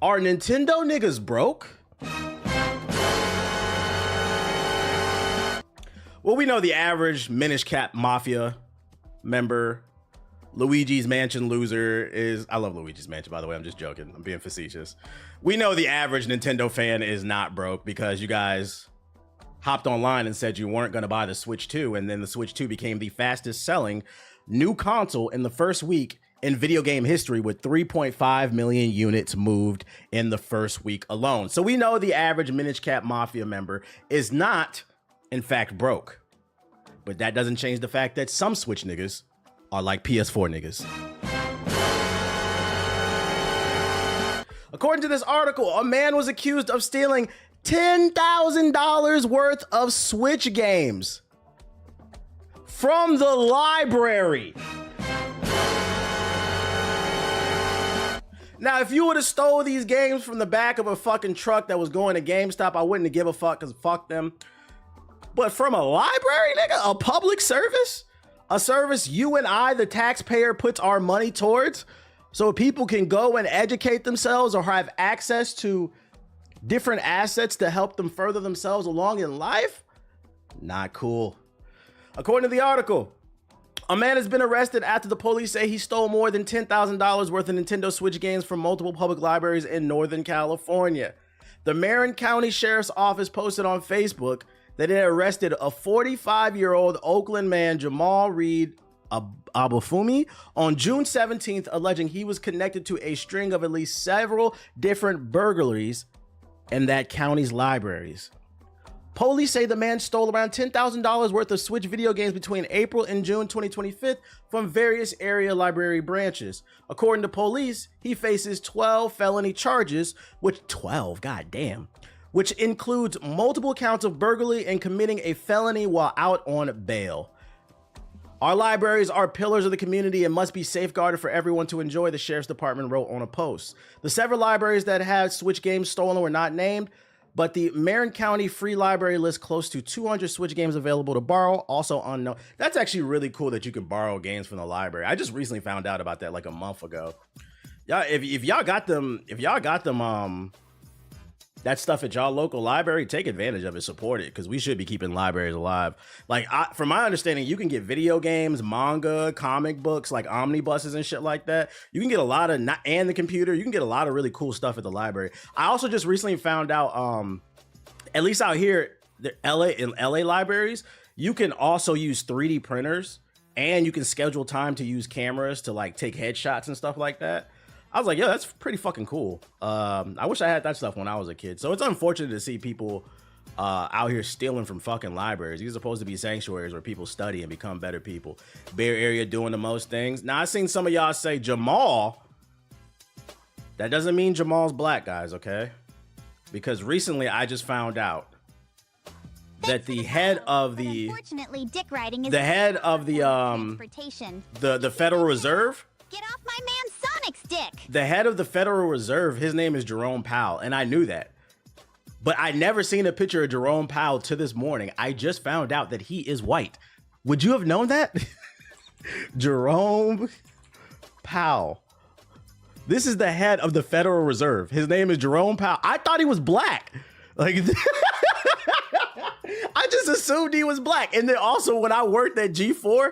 Are Nintendo niggas broke? Well, we know the average Minish Cap Mafia member, Luigi's Mansion loser is... I love Luigi's Mansion, by the way. I'm just joking. I'm being facetious. We know the average Nintendo fan is not broke because you guys hopped online and said you weren't going to buy the Switch 2, and then the Switch 2 became the fastest selling new console in the first week in video game history with 3.5 million units moved in the first week alone. So we know the average Minish Cap Mafia member is not, in fact, broke. But that doesn't change the fact that some Switch niggas are like PS4 niggas. According to this article, a man was accused of stealing $10,000 worth of Switch games from the library. Now, if you would have stole these games from the back of a fucking truck that was going to GameStop, I wouldn't have give a fuck, because fuck them. But from a library, nigga, a public service, a service you and I, the taxpayer, puts our money towards so people can go and educate themselves or have access to different assets to help them further themselves along in life? Not cool. According to the article, a man has been arrested after the police say he stole more than $10,000 worth of Nintendo Switch games from multiple public libraries in Northern California. The Marin County Sheriff's Office posted on Facebook that it arrested a 45-year-old Oakland man, Jamal Reed Abufumi, on June 17th, alleging he was connected to a string of at least several different burglaries in that county's libraries. Police say the man stole around $10,000 worth of Switch video games between April and June 2025 from various area library branches. According to police, he faces 12 felony charges, which includes multiple counts of burglary and committing a felony while out on bail. Our libraries are pillars of the community and must be safeguarded for everyone to enjoy, the Sheriff's Department wrote on a post. The several libraries that had Switch games stolen were not named, but the Marin County Free Library lists close to 200 Switch games available to borrow, also unknown. That's actually really cool that you can borrow games from the library. I just recently found out about that like a month ago. Y'all, if y'all got them, that stuff at y'all local library, take advantage of it, support it, because we should be keeping libraries alive. Like, from my understanding, you can get video games, manga, comic books, like omnibuses and shit like that. You can get a lot of, and the computer, you can get a lot of really cool stuff at the library. I also just recently found out, at least out here, in LA libraries, you can also use 3D printers, and you can schedule time to use cameras to like take headshots and stuff like that. I was like, yo, that's pretty fucking cool. I wish I had that stuff when I was a kid. So it's unfortunate to see people out here stealing from fucking libraries. These are supposed to be sanctuaries where people study and become better people. Bay Area doing the most things. Now, I've seen some of y'all say Jamal. That doesn't mean Jamal's black, guys, okay? Because recently I just found out that the head of the Federal Reserve. Get off my man's Sonic stick! The head of the Federal Reserve, his name is Jerome Powell, and I knew that. But I never seen a picture of Jerome Powell to this morning. I just found out that he is white. Would you have known that? Jerome Powell. This is the head of the Federal Reserve. His name is Jerome Powell. I thought he was black. Like, I just assumed he was black. And then also when I worked at G4,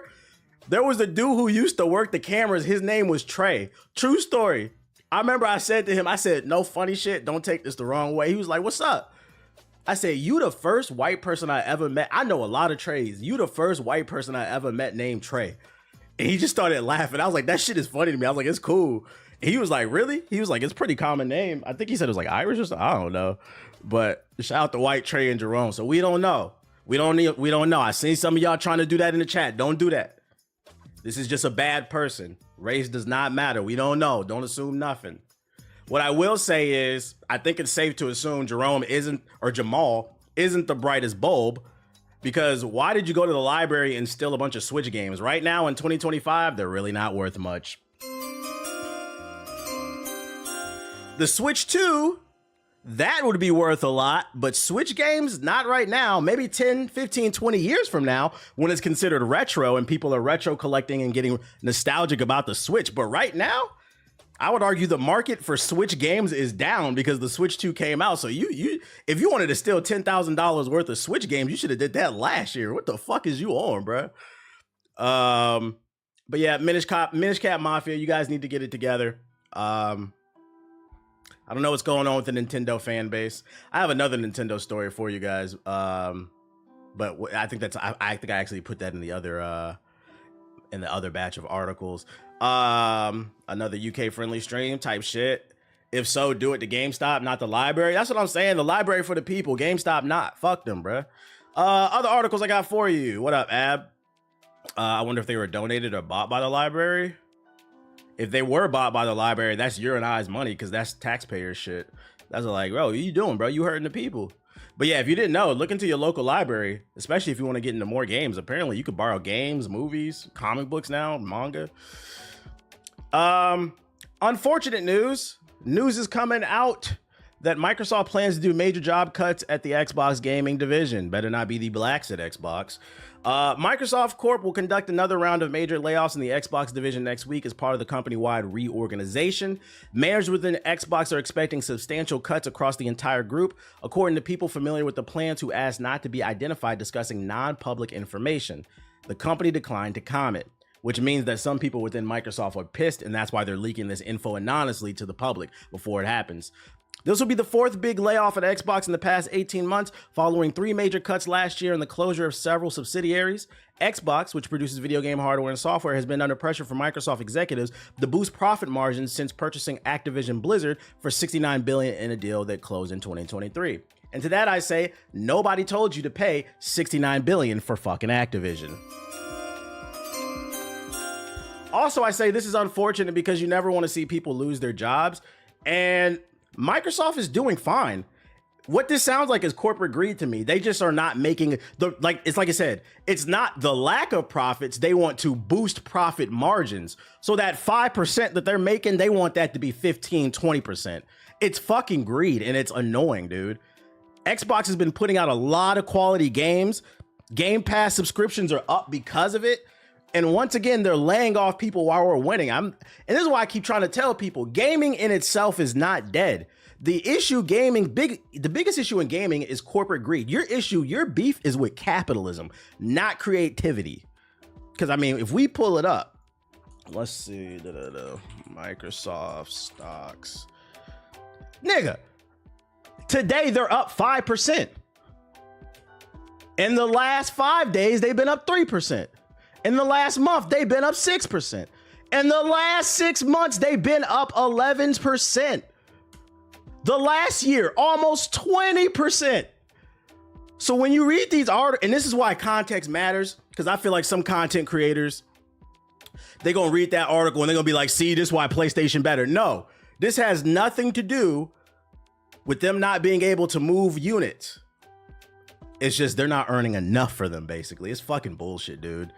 there was a dude who used to work the cameras. His name was Trey. True story. I remember I said to him, I said, no funny shit. Don't take this the wrong way. He was like, what's up? I said, you the first white person I ever met. I know a lot of Treys. You the first white person I ever met named Trey. And he just started laughing. I was like, that shit is funny to me. I was like, it's cool. And he was like, really? He was like, it's a pretty common name. I think he said it was like Irish or something. I don't know. But shout out to White, Trey, and Jerome. So we don't know. We don't know. I seen some of y'all trying to do that in the chat. Don't do that. This is just a bad person. Race does not matter. We don't know. Don't assume nothing. What I will say is, I think it's safe to assume Jamal isn't the brightest bulb, because why did you go to the library and steal a bunch of Switch games? Right now in 2025, they're really not worth much. The Switch 2, that would be worth a lot, but Switch games, not right now. Maybe 10, 15, 20 years from now when it's considered retro and people are retro collecting and getting nostalgic about the Switch. But right now, I would argue the market for Switch games is down because the Switch 2 came out. So if you wanted to steal $10,000 worth of Switch games, you should have did that last year. What the fuck is you on, bro? But yeah, Minish Cap Mafia, you guys need to get it together. I don't know what's going on with the Nintendo fan base. I have another Nintendo story for you guys. But I think I think I actually put that in the other batch of articles. Another UK friendly stream type shit. If so, do it to GameStop, not the library. That's what I'm saying. The library for the people, GameStop not. Fuck them, bruh. Other articles I got for you. What up, Ab? I wonder if they were donated or bought by the library. If they were bought by the library, that's your and I's money because that's taxpayer shit. That's like, bro, what you doing, bro? You hurting the people. But yeah, if you didn't know, look into your local library, especially if you want to get into more games. Apparently, you could borrow games, movies, comic books now, manga. Unfortunate news. News is coming out that Microsoft plans to do major job cuts at the Xbox gaming division. Better not be the blacks at Xbox. Microsoft Corp will conduct another round of major layoffs in the Xbox division next week as part of the company-wide reorganization. Managers within Xbox are expecting substantial cuts across the entire group, according to people familiar with the plans who asked not to be identified discussing non-public information. The company declined to comment, which means that some people within Microsoft are pissed, and that's why they're leaking this info anonymously to the public before it happens. This will be the fourth big layoff at Xbox in the past 18 months, following 3 major cuts last year and the closure of several subsidiaries. Xbox, which produces video game hardware and software, has been under pressure from Microsoft executives to boost profit margins since purchasing Activision Blizzard for $69 billion in a deal that closed in 2023. And to that I say, nobody told you to pay $69 billion for fucking Activision. Also, I say this is unfortunate because you never want to see people lose their jobs, and Microsoft is doing fine. What this sounds like is corporate greed to me. They just are not making it's like I said, it's not the lack of profits. They want to boost profit margins. So that 5% that they're making, they want that to be 15, 20%. It's fucking greed and it's annoying, dude. Xbox has been putting out a lot of quality games. Game Pass subscriptions are up because of it. And once again, they're laying off people while we're winning. And this is why I keep trying to tell people, gaming in itself is not dead. The biggest issue in gaming is corporate greed. Your beef is with capitalism, not creativity. Because I mean, if we pull it up, let's see, Microsoft stocks. Nigga, today they're up 5%. In the last 5 days, they've been up 3%. In the last month, they've been up 6%. In the last 6 months, they've been up 11%. The last year, almost 20%. So when you read these articles, and this is why context matters, because I feel like some content creators, they're going to read that article and they're going to be like, see, this is why PlayStation better. No, this has nothing to do with them not being able to move units. It's just they're not earning enough for them, basically. It's fucking bullshit, dude.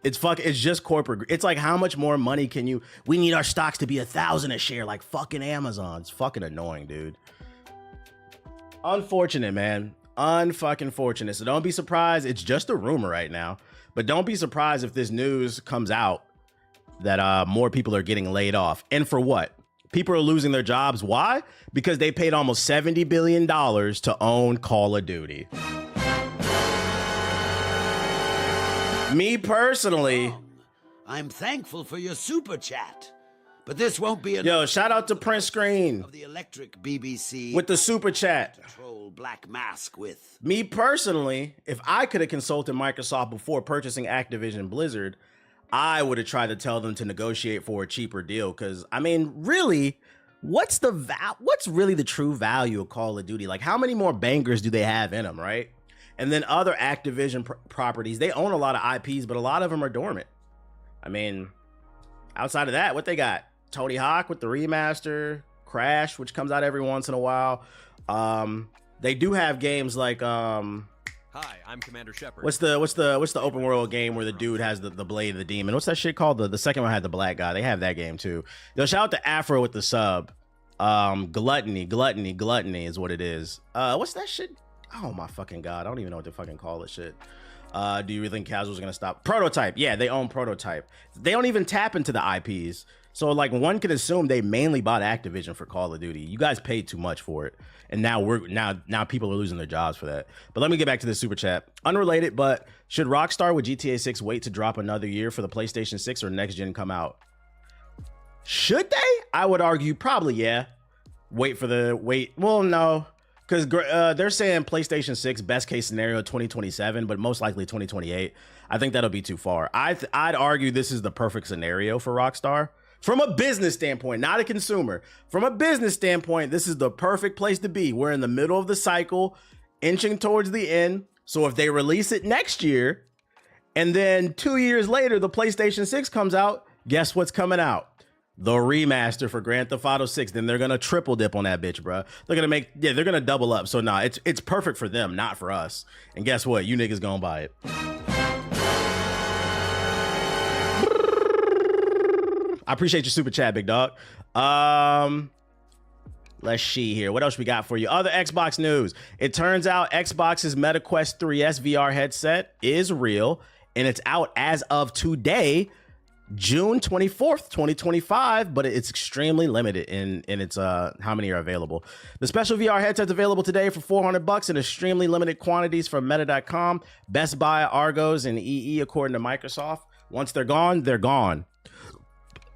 It's just corporate. It's like, how much more money can you? We need our stocks to be 1,000 a share, like fucking Amazon. It's fucking annoying, dude. Unfortunate, man. Unfucking fortunate. So don't be surprised. It's just a rumor right now, but don't be surprised if this news comes out that more people are getting laid off. And for what? People are losing their jobs. Why? Because they paid almost $70 billion to own Call of Duty. Me personally, I'm thankful for your super chat, but this won't be enough. Yo, shout out to Prince Screen of the electric BBC with the super chat. Troll Black Mask with me personally. If I could have consulted Microsoft before purchasing Activision Blizzard, I would have tried to tell them to negotiate for a cheaper deal. Because I mean, really, what's really the true value of Call of Duty? Like, how many more bangers do they have in them, right? And then other Activision properties, they own a lot of IPs, but a lot of them are dormant. I mean, outside of that, what they got? Tony Hawk with the remaster, Crash, which comes out every once in a while. They do have games like Hi, I'm Commander Shepard. What's the open world game where the dude has the blade of the demon? What's that shit called? The second one had the black guy. They have that game too. Yo, shout out to Afro with the sub. Gluttony is what it is. What's that shit? Oh my fucking god, I don't even know what to fucking call it shit. Do you really think casuals are gonna stop? Prototype, yeah, they own Prototype. They don't even tap into the IPs. So like one can assume they mainly bought Activision for Call of Duty. You guys paid too much for it. And now now people are losing their jobs for that. But let me get back to the super chat. Unrelated, but should Rockstar with GTA 6 wait to drop another year for the PlayStation 6 or next gen come out? Should they? I would argue probably yeah. Well, no. Because they're saying PlayStation 6 best case scenario 2027, but most likely 2028. I think that'll be too far. I'd argue this is the perfect scenario for Rockstar. From a business standpoint, not a consumer. From a business standpoint, this is the perfect place to be. We're in the middle of the cycle, inching towards the end. So if they release it next year, and then 2 years later, the PlayStation 6 comes out, guess what's coming out? The remaster for Grand Theft Auto 6. Then they're gonna triple dip on that bitch, bro. They're gonna double up. So nah, it's perfect for them, not for us. And guess what? You niggas gonna buy it. I appreciate your super chat, big dog. Let's see here. What else we got for you? Other Xbox news. It turns out Xbox's Meta Quest 3S VR headset is real, and it's out as of today, June 24th, 2025, but it's extremely limited in its how many are available. The special VR headset's available today for $400 in extremely limited quantities from Meta.com, Best Buy, Argos, and EE, according to Microsoft. Once they're gone, they're gone.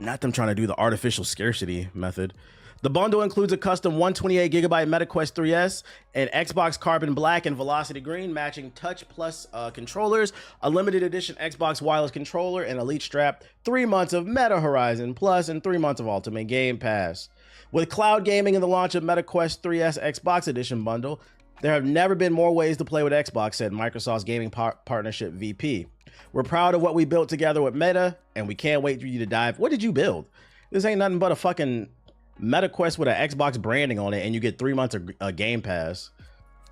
Not them trying to do the artificial scarcity method. The bundle includes a custom 128GB MetaQuest 3S, an Xbox Carbon Black and Velocity Green matching Touch Plus controllers, a limited edition Xbox wireless controller, and Elite Strap, 3 months of Meta Horizon Plus, and 3 months of Ultimate Game Pass. With cloud gaming and the launch of MetaQuest 3S Xbox Edition bundle, there have never been more ways to play with Xbox, said Microsoft's gaming partnership VP. We're proud of what we built together with Meta, and we can't wait for you to dive. What did you build? This ain't nothing but a fucking MetaQuest with an Xbox branding on it, and you get 3 months of Game Pass.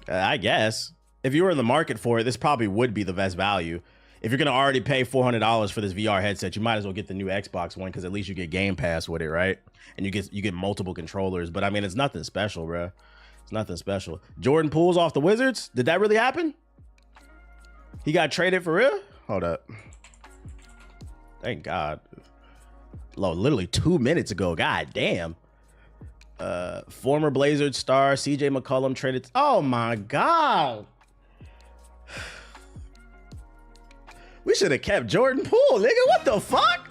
I guess. If you were in the market for it, this probably would be the best value. If you're going to already pay $400 for this VR headset, you might as well get the new Xbox one, because at least you get Game Pass with it, right? And you get multiple controllers. But, I mean, it's nothing special, bro. It's nothing special. Jordan Poole's off the Wizards? Did that really happen? He got traded for real? Hold up. Thank God. Literally 2 minutes ago. God damn. Former Blazers star CJ McCollum traded. Oh my God. We should have kept Jordan Poole, nigga. What the fuck?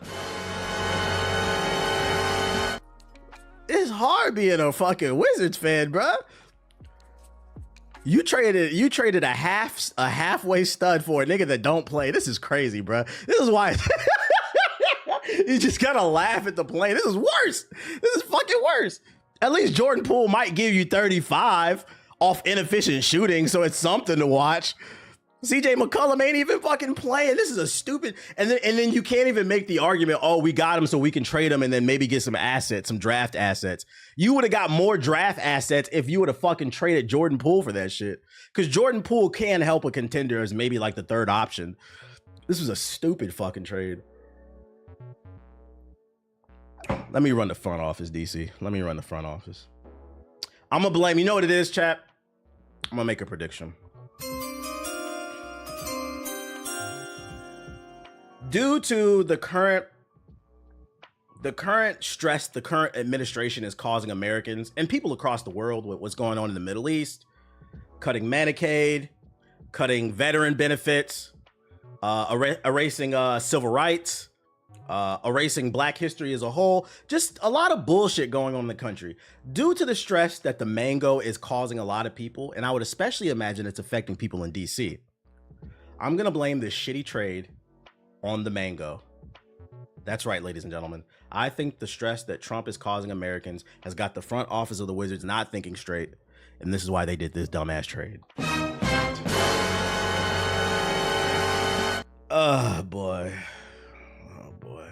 It's hard being a fucking Wizards fan, bruh. You traded a halfway stud for a nigga that don't play. This is crazy, bro. This is why you just gotta laugh at the play. This is worse. This is fucking worse. At least Jordan Poole might give you 35 off inefficient shooting, so it's something to watch. CJ McCollum ain't even fucking playing. This is a stupid. And then you can't even make the argument, oh, we got him so we can trade him and then maybe get some assets, some draft assets. You would have got more draft assets if you would have fucking traded Jordan Poole for that shit. Because Jordan Poole can help a contender as maybe like the third option. This was a stupid fucking trade. Let me run the front office, DC. Let me run the front office. I'm going to blame. You know what it is, chat? I'm going to make a prediction. Due to the current stress the current administration is causing Americans and people across the world with what's going on in the Middle East, cutting Medicaid, cutting veteran benefits, erasing civil rights, erasing Black history as a whole, just a lot of bullshit going on in the country. Due to the stress that the mango is causing a lot of people, and I would especially imagine it's affecting people in DC, I'm going to blame this shitty trade on the mango. That's right, ladies and gentlemen. I think the stress that Trump is causing Americans has got the front office of the Wizards not thinking straight, and this is why they did this dumbass trade. Oh boy. Oh boy.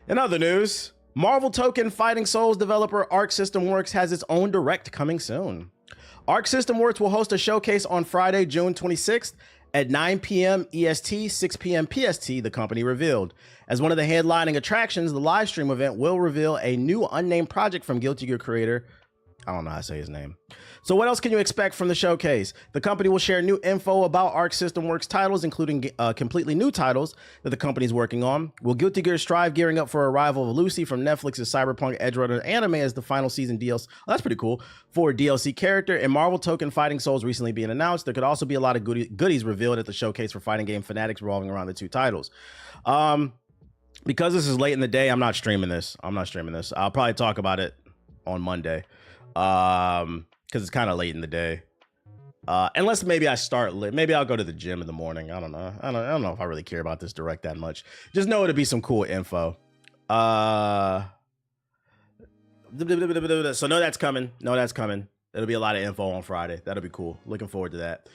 In other news, Marvel Token Fighting Souls developer Arc System Works has its own direct coming soon. Arc System Works will host a showcase on Friday, June 26th at 9 p.m. EST, 6 p.m. PST, the company revealed. As one of the headlining attractions, the live stream event will reveal a new unnamed project from Guilty Gear creator I don't know how to say his name. So what else can you expect from the showcase? The company will share new info about Arc System Works titles, including completely new titles that the company's working on. Will Guilty Gear Strive gearing up for arrival of Lucy from Netflix's Cyberpunk Edgerunners anime as the final season DLC? Oh, that's pretty cool. For a DLC character, and Marvel Token Fighting Souls recently being announced. There could also be a lot of goodies revealed at the showcase for fighting game fanatics revolving around the two titles. Because this is late in the day, I'm not streaming this. I'll probably talk about it on Monday. Because it's kind of late in the day. Unless maybe I start late. Maybe I'll go to the gym in the morning. I don't know. I don't know if I really care about this direct that much. Just know it'll be some cool info. So know that's coming. It'll be a lot of info on Friday. That'll be cool. Looking forward to that.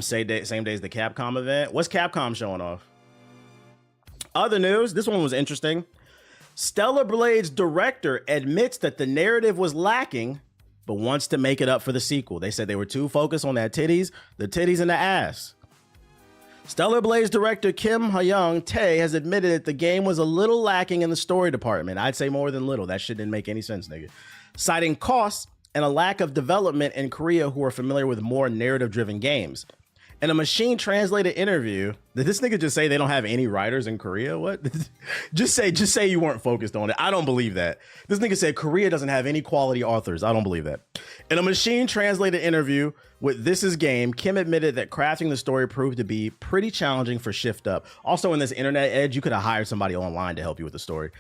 Same day as the Capcom event. What's Capcom showing off? Other news. This one was interesting. Stellar Blade's director admits that the narrative was lacking, but wants to make it up for the sequel. They said they were too focused on the titties and the ass. Stellar Blade's director Kim Hyung Tae has admitted that the game was a little lacking in the story department. I'd say more than little. That shit didn't make any sense, nigga. Citing costs and a lack of development in Korea who are familiar with more narrative-driven games. In a machine translated interview, did this nigga just say they don't have any writers in Korea? What? just say you weren't focused on it. I don't believe that. This nigga said Korea doesn't have any quality authors. I don't believe that. In a machine translated interview with This Is Game, Kim admitted that crafting the story proved to be pretty challenging for Shift Up. Also, in this internet edge, you could have hired somebody online to help you with the story.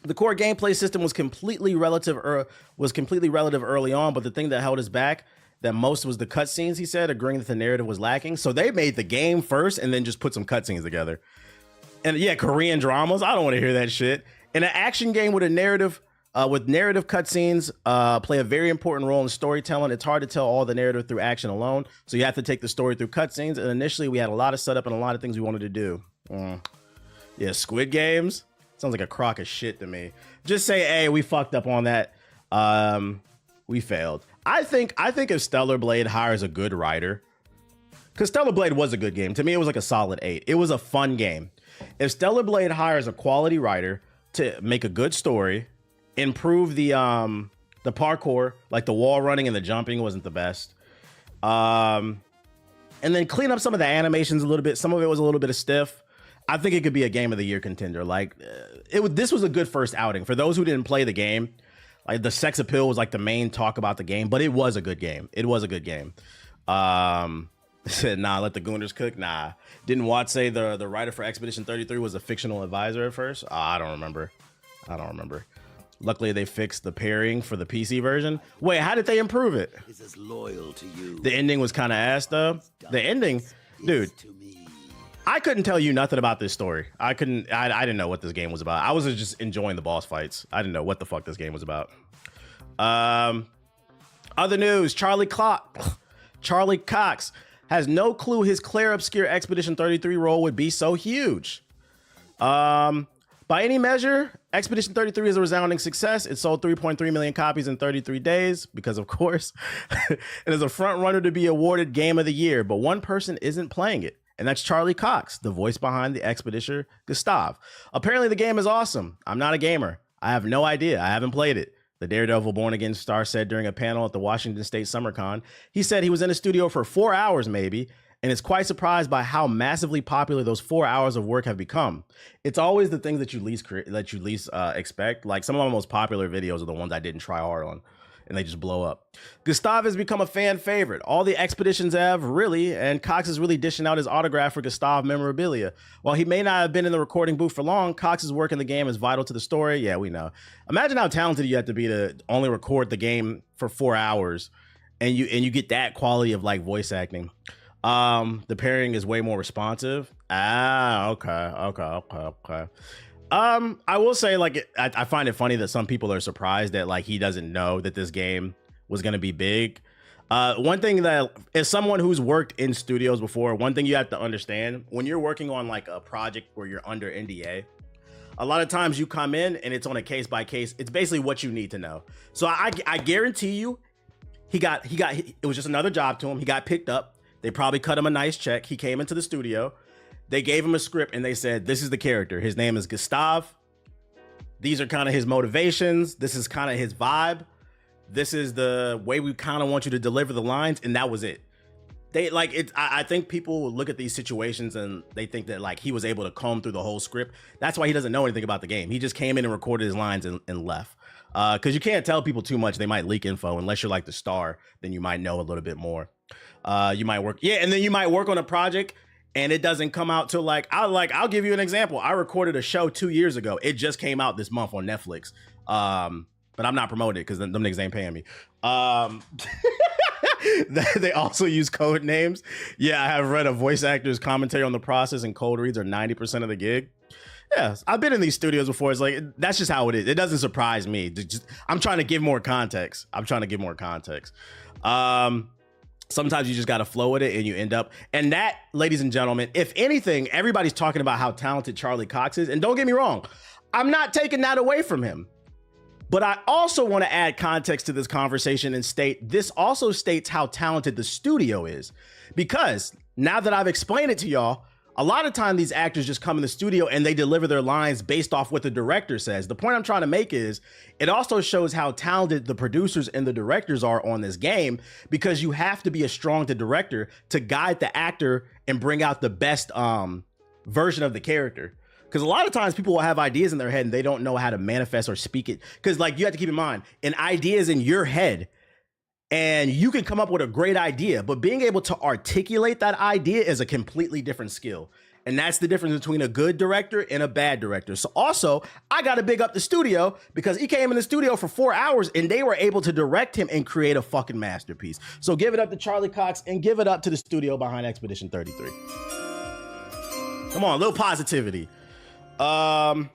The core gameplay system was completely relative early on, but the thing that held us back that most was the cutscenes, he said, agreeing that the narrative was lacking. So they made the game first and then just put some cutscenes together. And yeah, Korean dramas. I don't want to hear that shit. In an action game with a narrative, cutscenes play a very important role in storytelling. It's hard to tell all the narrative through action alone. So you have to take the story through cutscenes. And initially we had a lot of setup and a lot of things we wanted to do. Yeah, Squid Games. Sounds like a crock of shit to me. Just say, hey, we fucked up on that. We failed. I think if Stellar Blade hires a good writer, because Stellar Blade was a good game. To me, it was like a solid 8. It was a fun game. If Stellar Blade hires a quality writer to make a good story, improve the parkour, like the wall running and the jumping wasn't the best, and then clean up some of the animations a little bit. Some of it was a little bit of stiff. I think it could be a Game of the Year contender. Like this was a good first outing for those who didn't play the game. Like the sex appeal was like the main talk about the game, but it was a good game. Said, nah, let the Gooners cook. Nah. Didn't Watt say the writer for Expedition 33 was a fictional advisor at first? I don't remember. Luckily, they fixed the pairing for the PC version. Wait, how did they improve it? Is as loyal to you. The ending was kind of ass, though. The ending, dude. I couldn't tell you nothing about this story. I didn't know what this game was about. I was just enjoying the boss fights. I didn't know what the fuck this game was about. Other news, Charlie Cox has no clue his Claire Obscure Expedition 33 role would be so huge. By any measure, Expedition 33 is a resounding success. It sold 3.3 million copies in 33 days because, of course, it is a front runner to be awarded Game of the Year, but one person isn't playing it. And that's Charlie Cox, the voice behind the Expedition Gustav. Apparently the game is awesome. I'm not a gamer. I have no idea. I haven't played it. The Daredevil Born Again star said during a panel at the Washington State SummerCon, he said he was in a studio for 4 hours maybe, and is quite surprised by how massively popular those 4 hours of work have become. It's always the things that you least expect. Like some of my most popular videos are the ones I didn't try hard on, and they just blow up. Gustav has become a fan favorite. All the expeditions have, really, and Cox is really dishing out his autograph for Gustav memorabilia. While he may not have been in the recording booth for long, Cox's work in the game is vital to the story. Yeah, we know. Imagine how talented you have to be to only record the game for 4 hours, and you get that quality of like voice acting. The pairing is way more responsive. Okay. I will say, like, I find it funny that some people are surprised that like he doesn't know that this game was going to be big. One thing that, as someone who's worked in studios before, one thing you have to understand when you're working on like a project where you're under NDA, a lot of times you come in and it's on a case by case. It's basically what you need to know. So I guarantee you, it was just another job to him. He got picked up. They probably cut him a nice check. He came into the studio. They gave him a script and they said, this is the character. His name is Gustav. These are kind of his motivations. This is kind of his vibe. this is the way we kind of want you to deliver the lines, and that was it. They like it. I think people look at these situations and they think that like he was able to comb through the whole script. That's why he doesn't know anything about the game. He just came in and recorded his lines and left. Because you can't tell people too much. They might leak info. Unless you're like the star, then you might know a little bit more. You might work. Yeah, and then you might work on a project and it doesn't come out till I'll give you an example. I recorded a show 2 years ago. It just came out this month on Netflix. But I'm not promoting it because them niggas ain't paying me. They also use code names. Yeah, I have read a voice actor's commentary on the process, and code reads are 90% of the gig. Yeah, I've been in these studios before. It's like, that's just how it is. It doesn't surprise me. I'm trying to give more context. Sometimes you just got to flow with it and you end up. And that, ladies and gentlemen, if anything, everybody's talking about how talented Charlie Cox is. And don't get me wrong, I'm not taking that away from him. But I also want to add context to this conversation and state this also states how talented the studio is. Because now that I've explained it to y'all, a lot of time these actors just come in the studio and they deliver their lines based off what the director says. The point I'm trying to make is it also shows how talented the producers and the directors are on this game, because you have to be a strong director to guide the actor and bring out the best version of the character. Because a lot of times people will have ideas in their head and they don't know how to manifest or speak it. Because like you have to keep in mind, an idea is in your head and you can come up with a great idea, but being able to articulate that idea is a completely different skill. And that's the difference between a good director and a bad director. So also, I got to big up the studio because he came in the studio for 4 hours and they were able to direct him and create a fucking masterpiece. So give it up to Charlie Cox and give it up to the studio behind Expedition 33. Come on, a little positivity. So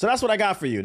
that's what I got for you.